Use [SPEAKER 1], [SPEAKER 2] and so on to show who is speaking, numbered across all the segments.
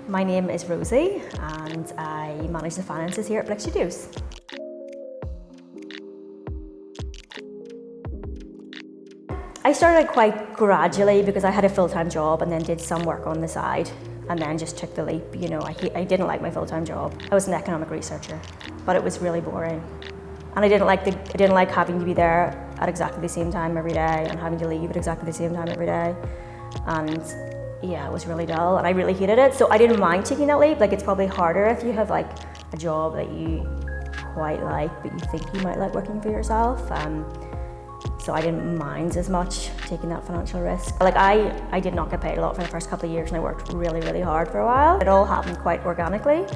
[SPEAKER 1] My name is Rosy and I manage the finances here at Blick Studios. I started quite gradually because I had a full-time job and then did some work on the side and then just took the leap. You know, I didn't like my full-time job. I was an economic researcher, but it was really boring. And I didn't like having to be there at exactly the same time every day and having to leave at exactly the same time every day. And yeah, it was really dull and I really hated it. So I didn't mind taking that leap. Like, it's probably harder if you have like a job that you quite like, but you think you might like working for yourself. So I didn't mind as much taking that financial risk. Like I did not get paid a lot for the first couple of years and I worked really, really hard for a while. It all happened quite organically.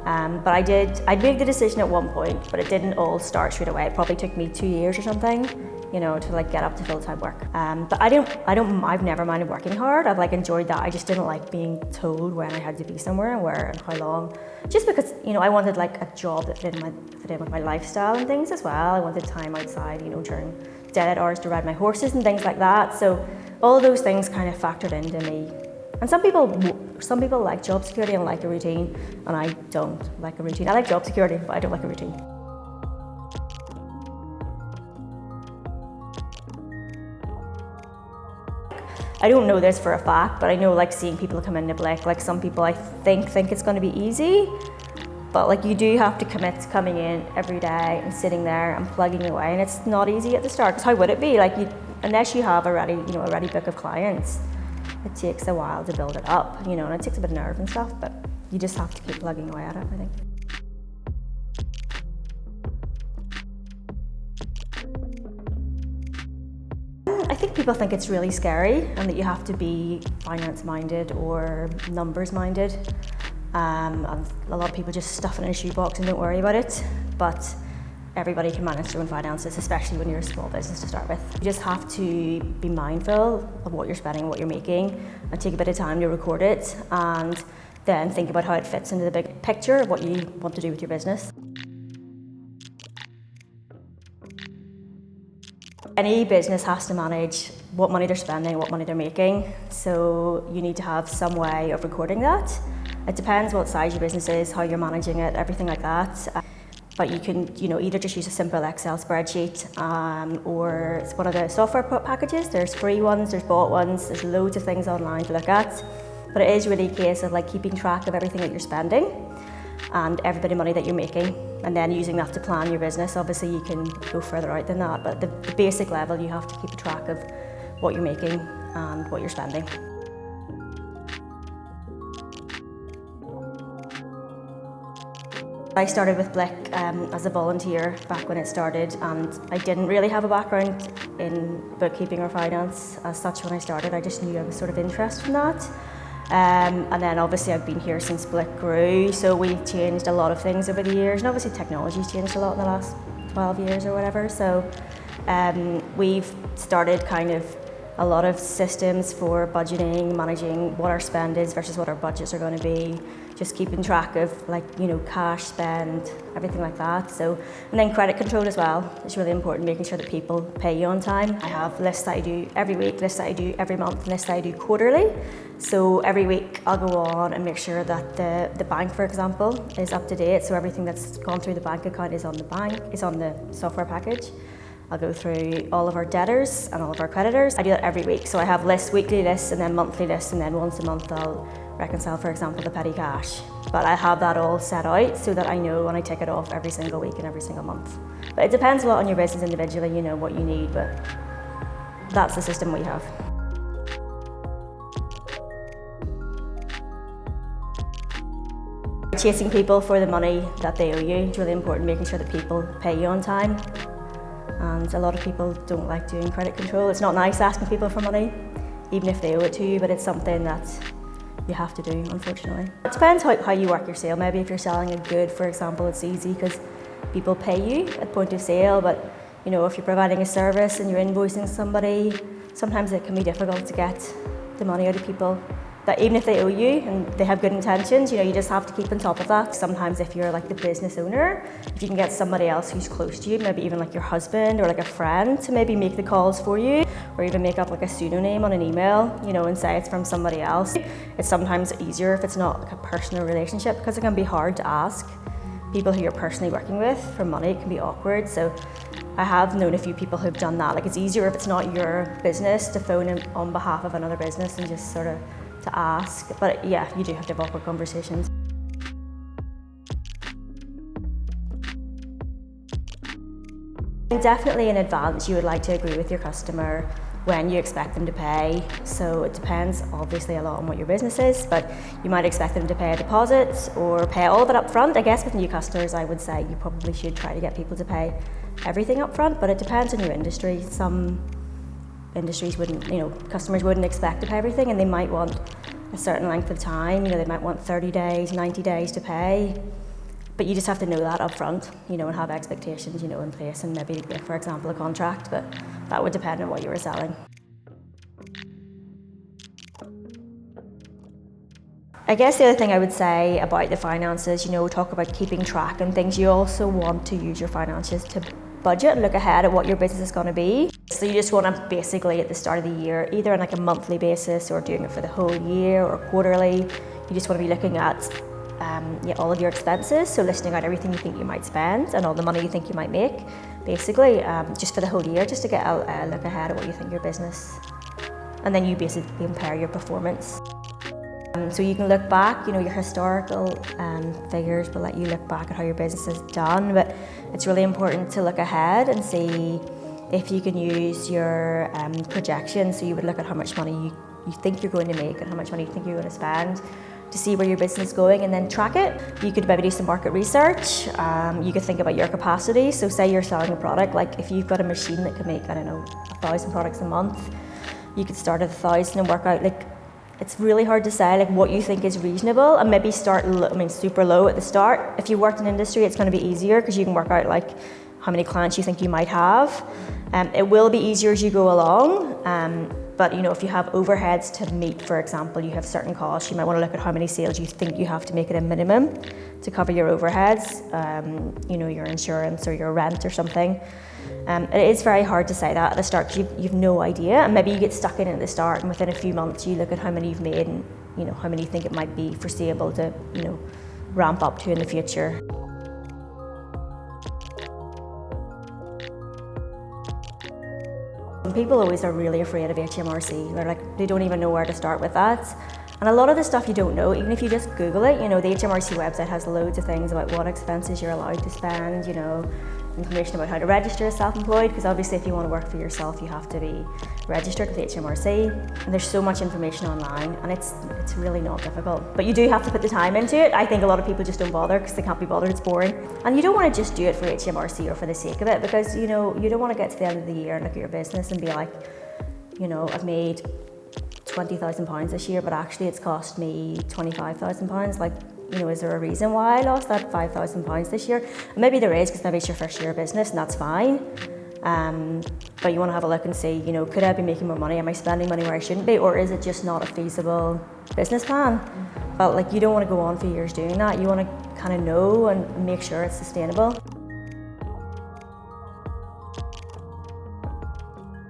[SPEAKER 1] But I'd made the decision at one point, but it didn't all start straight away. It probably took me 2 years or something, you know, to like get up to full-time work. But I've never minded working hard. I've like enjoyed that. I just didn't like being told when I had to be somewhere and where and how long. Just because, you know, I wanted like a job that fit in with my lifestyle and things as well. I wanted time outside, you know, during dead hours to ride my horses and things like that. So all those things kind of factored into me. And some people like job security and like a routine, and I don't like a routine. I like job security, but I don't like a routine. I don't know this for a fact, but I know like seeing people come into Blick, like some people I think it's going to be easy, but like you do have to commit to coming in every day and sitting there and plugging away, and it's not easy at the start, because how would it be? Like unless you have a ready book of clients, it takes a while to build it up, you know, and it takes a bit of nerve and stuff, but you just have to keep plugging away at it, I think. I think people think it's really scary and that you have to be finance-minded or numbers-minded. And a lot of people just stuff it in a shoebox and don't worry about it, but everybody can manage their own finances, especially when you're a small business to start with. You just have to be mindful of what you're spending, what you're making, and take a bit of time to record it, and then think about how it fits into the big picture of what you want to do with your business. Any business has to manage what money they're spending, what money they're making, so you need to have some way of recording that. It depends what size your business is, how you're managing it, everything like that. But you can, you know, either just use a simple Excel spreadsheet or it's one of the software packages. There's free ones, there's bought ones, there's loads of things online to look at. But it is really a case of like keeping track of everything that you're spending and every bit of money that you're making, and then using that to plan your business. Obviously you can go further out than that, but the basic level, you have to keep a track of what you're making and what you're spending. I started with Blick as a volunteer back when it started, and I didn't really have a background in bookkeeping or finance as such when I started. I just knew I was sort of interested in that. And then obviously I've been here since Blick grew, so we've changed a lot of things over the years, and obviously technology's changed a lot in the last 12 years or whatever. So we've started kind of a lot of systems for budgeting, managing what our spend is versus what our budgets are going to be, just keeping track of like, you know, cash spend, everything like that. So, and then credit control as well. It's really important, making sure that people pay you on time. I have lists that I do every week, lists that I do every month, lists that I do quarterly. So every week I'll go on and make sure that the bank, for example, is up to date. So everything that's gone through the bank account is on the software package. I'll go through all of our debtors and all of our creditors. I do that every week. So I have lists, weekly lists and then monthly lists, and then once a month I'll reconcile, for example, the petty cash. But I have that all set out so that I know when I tick it off every single week and every single month. But it depends a lot on your business individually, you know, what you need, but that's the system we have. Chasing people for the money that they owe you. It's really important, making sure that people pay you on time. And a lot of people don't like doing credit control. It's not nice asking people for money, even if they owe it to you, but it's something that you have to do, unfortunately. It depends how you work your sale. Maybe if you're selling a good, for example, it's easy because people pay you at point of sale, but you know, if you're providing a service and you're invoicing somebody, sometimes it can be difficult to get the money out of people that even if they owe you and they have good intentions, you just have to keep on top of that. Sometimes if you're like the business owner, if you can get somebody else who's close to you, maybe even like your husband or like a friend to maybe make the calls for you, or even make up like a pseudonym on an email, and say it's from somebody else. It's sometimes easier if it's not like a personal relationship, because it can be hard to ask people who you're personally working with for money. It can be awkward. So I have known a few people who've done that. Like, it's easier if it's not your business to phone in on behalf of another business and just sort of to ask. But yeah, you do have to have awkward conversations. Definitely in advance you would like to agree with your customer when you expect them to pay. So it depends obviously a lot on what your business is, but you might expect them to pay a deposit or pay all of it up front. I guess with new customers I would say you probably should try to get people to pay everything up front, but it depends on your industry. Some industries wouldn't, customers wouldn't expect to pay everything, and they might want a certain length of time. They might want 30 days, 90 days to pay. But you just have to know that up front, and have expectations, in place, and maybe, for example, a contract, but that would depend on what you were selling. I guess the other thing I would say about the finances, talk about keeping track and things. You also want to use your finances to budget and look ahead at what your business is going to be. So you just want to basically at the start of the year, either on like a monthly basis or doing it for the whole year or quarterly, you just want to be looking at all of your expenses, so listing out everything you think you might spend and all the money you think you might make, basically, just for the whole year, just to get a look ahead at what you think your business, and then you basically compare your performance. So you can look back, your historical figures will let you look back at how your business is done, but it's really important to look ahead and see if you can use your projections. So you would look at how much money you think you're going to make and how much money you think you're going to spend, to see where your business is going, and then track it. You could maybe do some market research. You could think about your capacity. So say you're selling a product, like if you've got a machine that can make, 1,000 products a month, you could start at 1,000 and work out, it's really hard to say what you think is reasonable, and maybe start super low at the start. If you worked in industry, it's going to be easier because you can work out how many clients you think you might have. It will be easier as you go along. But if you have overheads to meet, for example, you have certain costs, you might want to look at how many sales you think you have to make at a minimum to cover your overheads, your insurance or your rent or something. It is very hard to say that at the start because you've no idea, and maybe you get stuck in at the start, and within a few months you look at how many you've made and how many you think it might be foreseeable to ramp up to in the future. People always are really afraid of HMRC. They don't even know where to start with that. And a lot of the stuff you don't know, even if you just Google it, the HMRC website has loads of things about what expenses you're allowed to spend, information about how to register as self-employed, because obviously if you want to work for yourself, you have to be registered with HMRC. And there's so much information online, and it's really not difficult. But you do have to put the time into it. I think a lot of people just don't bother because they can't be bothered, it's boring. And you don't want to just do it for HMRC or for the sake of it, because you don't want to get to the end of the year and look at your business and be like, I've made £20,000 this year, but actually it's cost me £25,000. Is there a reason why I lost that £5,000 this year? And maybe there is, because maybe it's your first year of business and that's fine. But you want to have a look and see, could I be making more money? Am I spending money where I shouldn't be? Or is it just not a feasible business plan? But you don't want to go on for years doing that. You want to kind of know and make sure it's sustainable.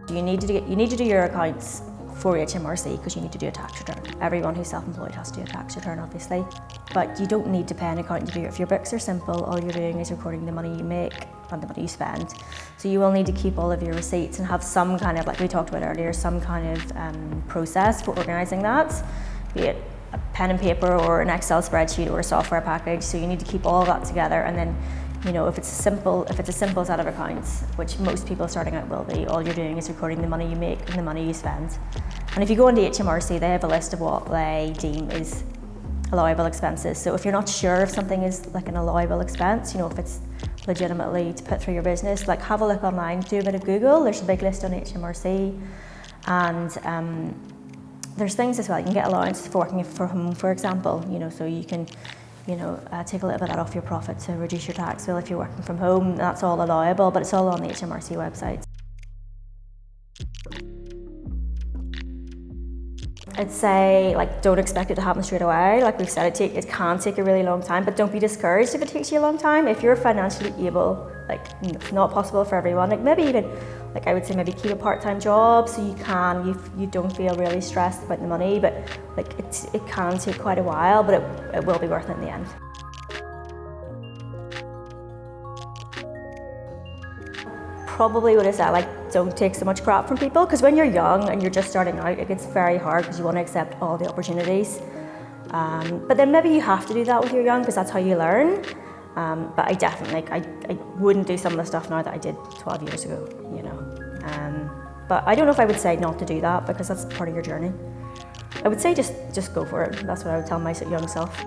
[SPEAKER 1] You need to do your accounts for HMRC because you need to do a tax return. Everyone who's self-employed has to do a tax return, obviously. But you don't need to pay an accountant to do it. If your books are simple, all you're doing is recording the money you make and the money you spend. So you will need to keep all of your receipts and have some kind of, like we talked about earlier, some kind of process for organising that, be it a pen and paper or an Excel spreadsheet or a software package. So you need to keep all of that together, and then if it's a simple set of accounts, which most people starting out will be, all you're doing is recording the money you make and the money you spend. And if you go into HMRC, they have a list of what they deem is allowable expenses. So if you're not sure if something is an allowable expense, if it's legitimately to put through your business, have a look online, do a bit of Google. There's a big list on HMRC, and there's things as well. You can get allowances for working from home, for example. So you can take a little bit off your profit to reduce your tax bill if you're working from home. That's all allowable, but it's all on the HMRC website. I'd say, like, don't expect it to happen straight away. Like we've said, it can take a really long time, but don't be discouraged if it takes you a long time. If you're financially able, like, it's not possible for everyone. Like maybe even, like I would say, maybe keep a part-time job so you don't feel really stressed about the money. But like it can take quite a while, but it will be worth it in the end. Probably would have said, like, don't take so much crap from people, because when you're young and you're just starting out, it gets very hard because you want to accept all the opportunities. But then maybe you have to do that when you're young because that's how you learn. But I definitely, I wouldn't do some of the stuff now that I did 12 years ago, you know. But I don't know if I would say not to do that, because that's part of your journey. I would say just go for it. That's what I would tell my young self.